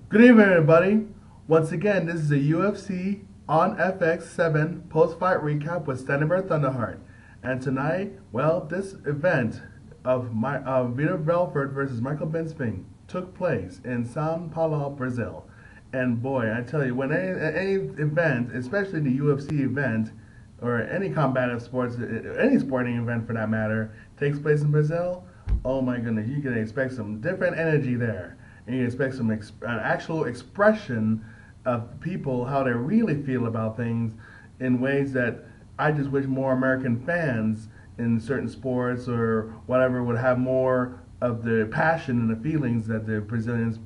Good evening, everybody. Once again, this is a UFC on FX 7 post-fight recap with Bear Thunder Heart. And tonight, well, this event of Vitor Belford versus Michael Bisping took place in São Paulo, Brazil. And boy, I tell you, when any event, especially the UFC event, or any combative sports, any sporting event for that matter, takes place in Brazil, oh my goodness, you can expect some different energy there. And you expect some actual expression of people, how they really feel about things in ways that I just wish more American fans in certain sports or whatever would have more of the passion and the feelings that the Brazilians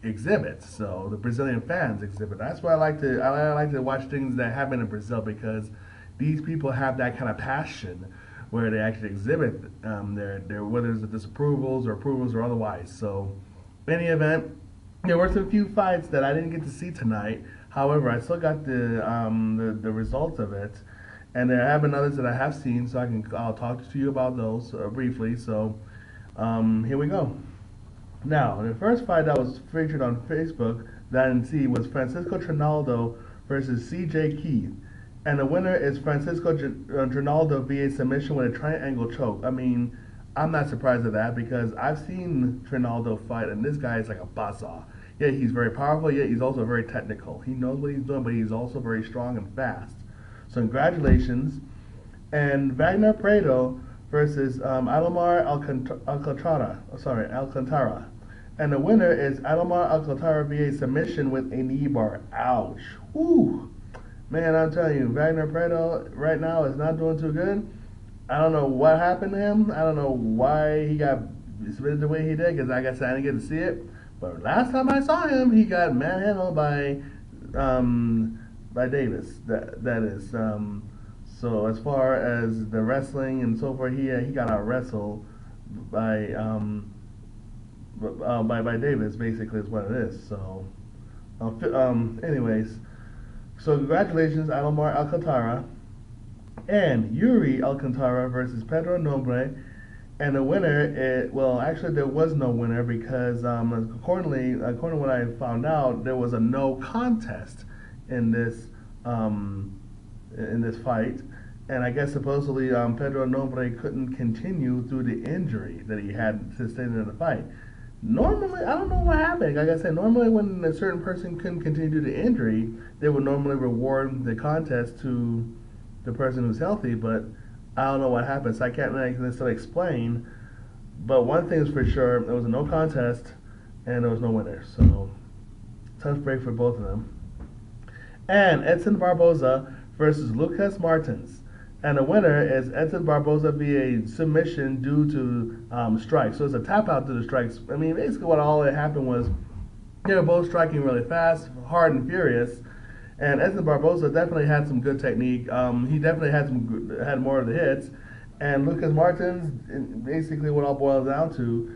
exhibit. So the Brazilian fans exhibit. That's why I like to watch things that happen in Brazil, because these people have that kind of passion where they actually exhibit their whether it's disapprovals or approvals or otherwise. So in any event, there were some few fights that I didn't get to see tonight. However, I still got the results of it, and there have been others that I have seen, so I'll talk to you about those briefly. So here we go. Now, the first fight that was featured on Facebook that I didn't see was Francisco Trinaldo versus C.J. Keith. And the winner is Francisco Trinaldo via submission with a triangle choke. I mean, I'm not surprised at that, because I've seen Trinaldo fight, and this guy is like a buzzsaw. Yeah, he's very powerful, yet he's also very technical. He knows what he's doing, but he's also very strong and fast. So congratulations. And Wagner Prado versus Idlemar Alcantara. And the winner is Idlemar Alcantara via submission with a knee bar. Ouch. Whew. Man, I'm telling you, Wagner Prado right now is not doing too good. I don't know what happened to him. I don't know why he got submitted the way he did, because like I said, I didn't get to see it. But last time I saw him, he got manhandled by Davis. That is. So as far as the wrestling and so forth, he got out wrestled by Davis, basically is what it is. So anyways, so congratulations, Idlemar Alcantara. And Yuri Alcantara versus Pedro Nobre. And the winner, well, actually there was no winner, because according to what I found out, there was a no contest in this fight. And I guess supposedly Pedro Nobre couldn't continue through the injury that he had sustained in the fight. Normally, I don't know what happened. Like I said, normally when a certain person couldn't continue due to injury, they would normally reward the contest to the person who's healthy, but I don't know what happened, so I can't really necessarily explain. But one thing is for sure, there was a no contest, and there was no winner. So, tough break for both of them. And Edson Barboza versus Lucas Martins. And the winner is Edson Barboza via submission due to strikes. So it's a tap out to the strikes. I mean, basically what all that happened was they were both striking really fast, hard and furious. And Edson Barboza definitely had some good technique. He definitely had more of the hits. And Lucas Martins, basically what all boils down to,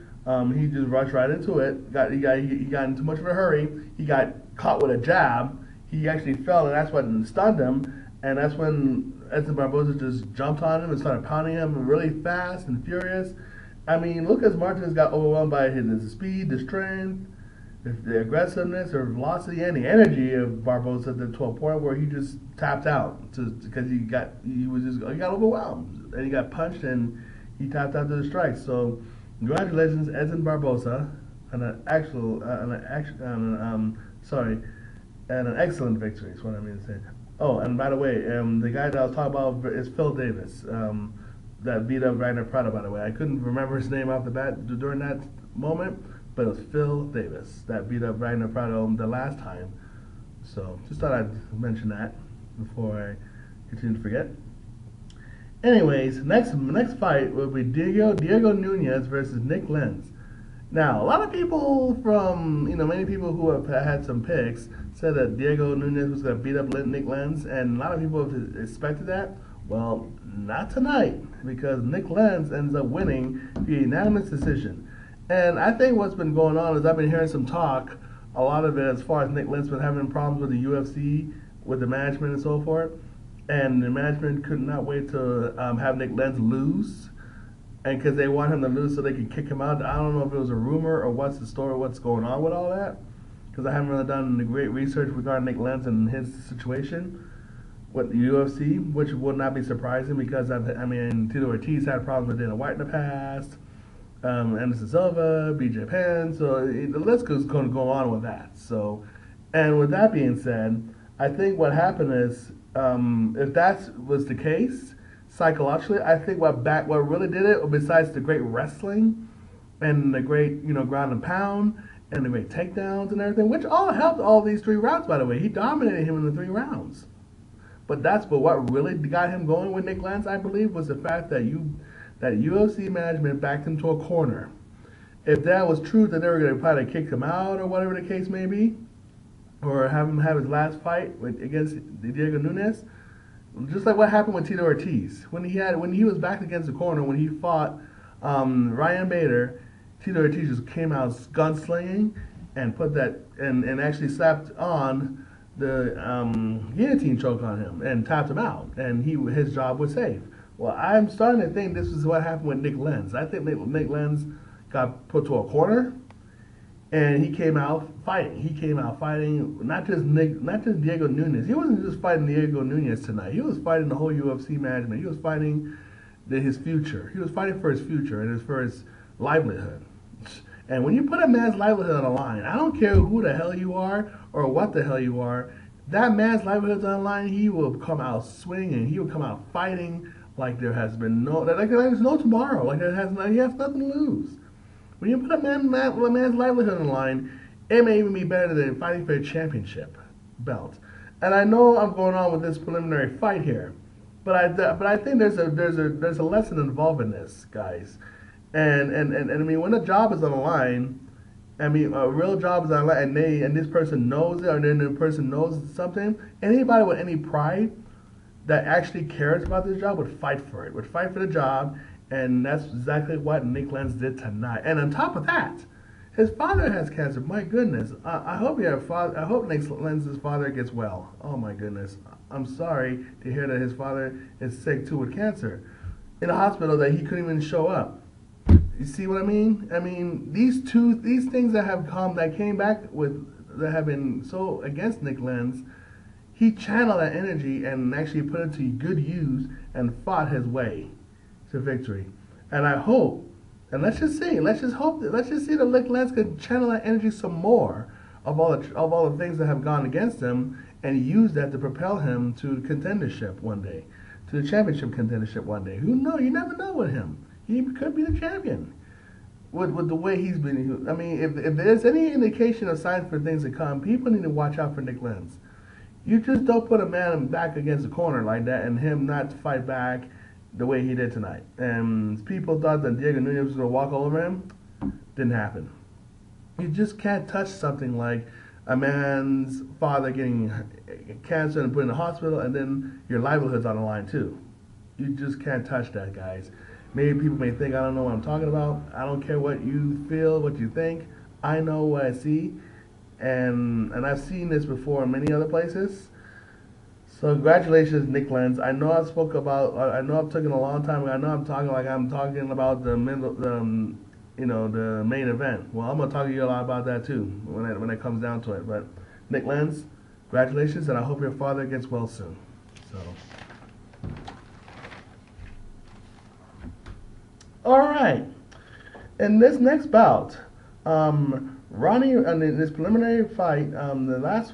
he just rushed right into it. He got in too much of a hurry. He got caught with a jab. He actually fell, and that's what stunned him. And that's when Edson Barboza just jumped on him and started pounding him really fast and furious. I mean, Lucas Martins got overwhelmed by the speed, the strength, the aggressiveness or velocity and the energy of Barboza to a point where he just tapped out because he got overwhelmed, and he got punched and he tapped out to the strikes. So congratulations, Edson Barboza, on an excellent victory is what I mean to say. Oh, and by the way, the guy that I was talking about is Phil Davis, that beat up Wagner Prado, by the way. I couldn't remember his name off the bat during that moment, but it was Phil Davis that beat up Wagner Prado the last time. So just thought I'd mention that before I continue to forget. Anyways, next fight will be Diego Nunes versus Nick Lentz. Now, a lot of people many people who have had some picks said that Diego Nunes was going to beat up Nick Lentz, and a lot of people have expected that. Well, not tonight, because Nick Lentz ends up winning via unanimous decision. And I think what's been going on is I've been hearing some talk, a lot of it as far as Nick Lentz been having problems with the UFC, with the management and so forth. And the management could not wait to have Nick Lentz lose. And because they want him to lose so they can kick him out. I don't know if it was a rumor or what's the story, what's going on with all that. because I haven't really done the great research regarding Nick Lentz and his situation with the UFC, which would not be surprising because Tito Ortiz had problems with Dana White in the past, Anderson Silva, BJ Penn, so the list is going to go on with that. So, and with that being said, I think what happened is, if that was the case, psychologically, I think what really did it, besides the great wrestling and the great ground and pound and the great takedowns and everything, which all helped all these 3 rounds, by the way. He dominated him in the 3 rounds. But what really got him going with Nick Lentz, I believe, was the fact that UFC management backed him to a corner. If that was true, that they were going to probably kick him out or whatever the case may be, or have him have his last fight against Diego Nunes, just like what happened with Tito Ortiz. When he was backed against the corner, when he fought Ryan Bader, Tito Ortiz just came out gunslinging and put that and actually slapped on the guillotine choke on him and tapped him out, and his job was safe. Well, I'm starting to think this is what happened with Nick Lentz. I think Nick Lentz got put to a corner, and he came out fighting. He came out fighting not just Diego Nunes. He wasn't just fighting Diego Nunes tonight. He was fighting the whole UFC management. He was fighting his future. He was fighting for his future and for his livelihood. And when you put a man's livelihood on the line, I don't care who the hell you are or what the hell you are, that man's livelihood on the line, he will come out swinging. He will come out fighting like there has been there's no tomorrow. Like he has nothing to lose. When you put a man's livelihood on the line, it may even be better than fighting for a championship belt. And I know I'm going on with this preliminary fight here, but I think there's a lesson involved in this, guys. And I mean, when a job is on the line, I mean, a real job is on the line, and this person knows it, or then the person knows something. Anybody with any pride that actually cares about this job would fight for it, would fight for the job, and that's exactly what Nick Lentz did tonight. And on top of that, his father has cancer. My goodness, I hope Nick Lentz's father gets well. Oh my goodness, I'm sorry to hear that his father is sick too with cancer, in a hospital that he couldn't even show up. You see what I mean? I mean, these things that came back with, that have been so against Nick Lentz, he channeled that energy and actually put it to good use and fought his way to victory. And I hope, and let's just see that Nick Lentz could channel that energy some more of all the things that have gone against him, and use that to propel him to contendership one day, to the championship contendership one day. Who knows? You never know with him. He could be the champion with the way he's been. I mean, if there's any indication of signs for things to come, people need to watch out for Nick Lentz. You just don't put a man back against the corner like that and him not fight back the way he did tonight. And people thought that Diego Nunes was going to walk over him. Didn't happen. You just can't touch something like a man's father getting cancer and put in the hospital, and then your livelihood's on the line too. You just can't touch that, guys. Maybe people may think I don't know what I'm talking about. I don't care what you feel, what you think. I know what I see, and I've seen this before in many other places. So congratulations, Nick Lentz. I know I've taken a long time. I know I'm talking about the main event. Well, I'm gonna talk to you a lot about that too when it comes down to it. But Nick Lentz, congratulations, and I hope your father gets well soon. So. All right. In this next bout, Ronny, in this preliminary fight, the last,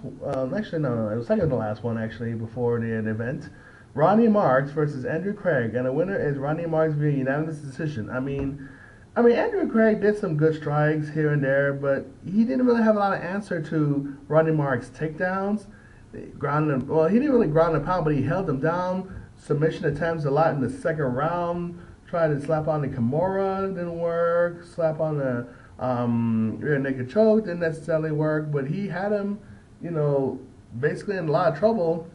actually no, it was second to the last one actually before the event. Ronny Marks versus Andrew Craig, and the winner is Ronny Marks via unanimous decision. I mean, Andrew Craig did some good strikes here and there, but he didn't really have a lot of answer to Ronny Marks' takedowns. He didn't really ground and pound, but he held him down. Submission attempts a lot in the second round. Tried to slap on the Kimura, didn't work. Slap on the rear naked choke, didn't necessarily work. But he had him, basically in a lot of trouble.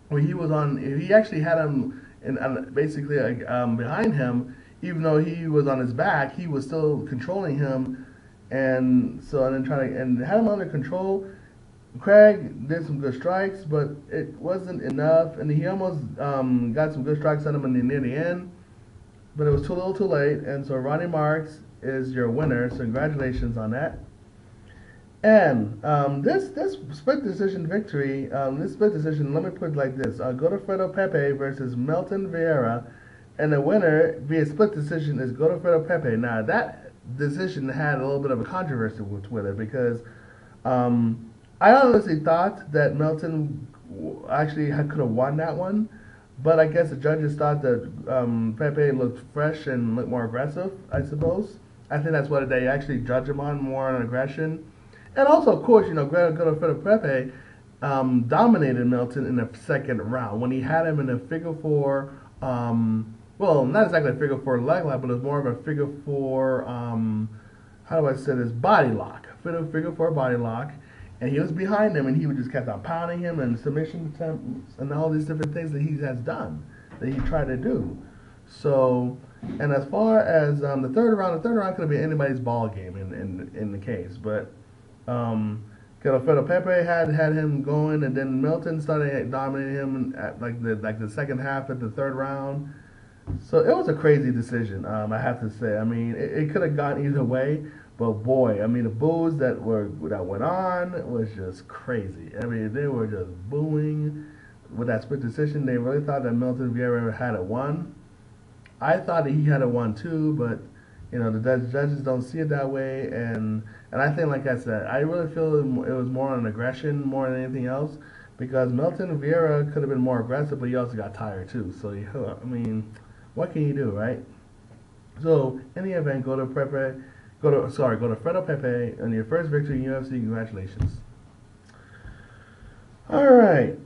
Where he actually had him basically behind him, even though he was on his back, he was still controlling him, and then had him under control. Craig did some good strikes, but it wasn't enough, and he almost got some good strikes on him near the end. But it was too little too late, and so Ronny Marks is your winner, so congratulations on that. And this split decision victory, this split decision, let me put it like this: Godofredo Pepey versus Milton Vieira, and the winner via split decision is Godofredo Pepey. Now that decision had a little bit of a controversy with it because I honestly thought that Milton actually could have won that one, but I guess the judges thought that Pepe looked fresh and looked more aggressive, I suppose. I think that's what they actually judge him on, more on aggression. And also, of course, Godofredo Pepe dominated Milton in the second round when he had him in a figure four. Well, not exactly a figure four leg lock, but it was more of a figure four. How do I say this? Body lock. Figure four body lock. And he was behind him, and he would just kept on pounding him and submission attempts and all these different things that he has done, that he tried to do. So, and as far as the third round could be anybody's ball game in the case, but Godofredo Pepe had him going, and then Milton started dominating him at like the second half of the third round. So it was a crazy decision, I have to say. I mean, it could have gone either way, but boy, I mean, the boos that went on was just crazy. I mean, they were just booing with that split decision. They really thought that Milton Vieira had it won. I thought that he had it won too, but the judges don't see it that way, and I think, like I said, I really feel it was more on aggression more than anything else, because Milton Vieira could have been more aggressive, but he also got tired too. So I mean, what can you do, right? So in the event, Godofredo Pepe on your first victory in UFC. Congratulations. All right.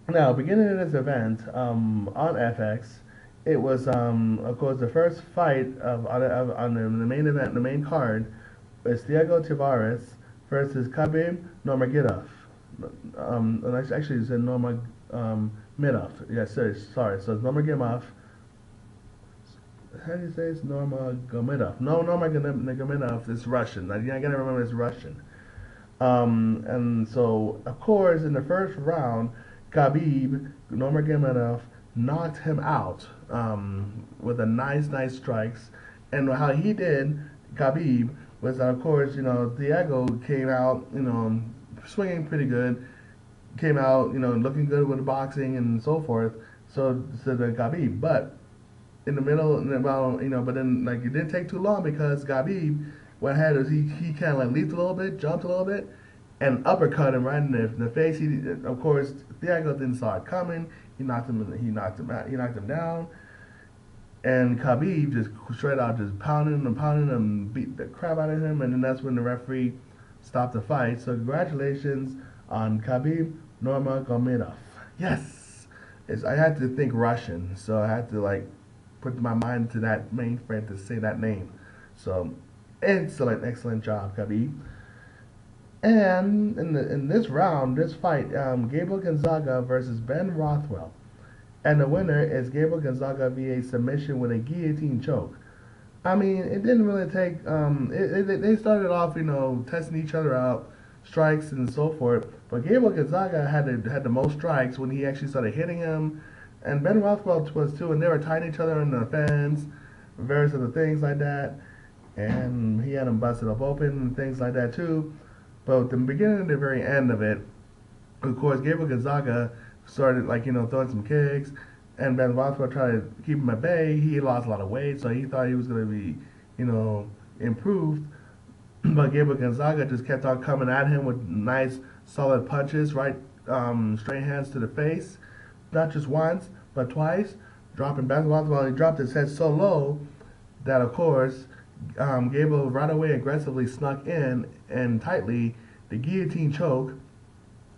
Now, beginning of this event on FX, it was of course the first fight on the main event, the main card, is Thiago Tavares versus Khabib Nurmagomedov. Actually, it's Nurmagomedov. Yes, sorry. So it's Nurmagomedov. How do you say it's Nurmagomedov? No, Nurmagomedov is Russian. I gotta remember it's Russian. And so, of course, in the first round, Khabib Nurmagomedov knocked him out with a nice strikes. And how he did, Khabib, was that, of course, Thiago came out, swinging pretty good, came out, looking good with the boxing and so forth. So the Khabib, but in the middle, but then like it didn't take too long because Khabib, what had is he kind of like leaped a little bit, jumped a little bit, and uppercut him right in the face. Of course, Thiago didn't saw it coming. He knocked him down, and Khabib just straight out just pounding him, beat the crap out of him, and then that's when the referee stopped the fight. So congratulations on Khabib Nurmagomedov. Yes, I had to think Russian, so I had to like put my mind to that mainframe to say that name. So excellent job, Khabib. And in this round, this fight, Gabriel Gonzaga versus Ben Rothwell. And the winner is Gabriel Gonzaga via submission with a guillotine choke. I mean, it didn't really take, they started off, testing each other out, strikes and so forth. But Gabriel Gonzaga had the most strikes when he actually started hitting him. And Ben Rothwell was too, and they were tying each other in the fence, various other things like that. And he had him busted up open and things like that too. But at the beginning and the very end of it, of course, Gabriel Gonzaga started throwing some kicks, and Ben Rothwell tried to keep him at bay. He lost a lot of weight, so he thought he was going to be, improved. But Gabriel Gonzaga just kept on coming at him with nice, solid punches, right, straight hands to the face, not just once, but twice, dropping Ben Rothwell. He dropped his head so low that, of course, Gabriel right away aggressively snuck in and tightly the guillotine choke.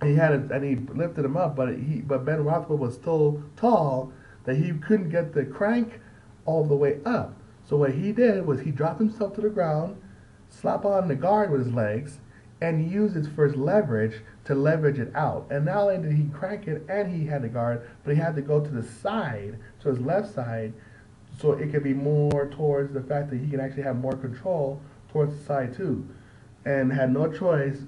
And he lifted him up, but Ben Rothwell was so tall that he couldn't get the crank all the way up. So what he did was he dropped himself to the ground, slapped on the guard with his legs, and he used his first leverage to leverage it out. And not only did he crank it and he had the guard, but he had to go to the side, to his left side, so it could be more towards the fact that he can actually have more control towards the side too. And had no choice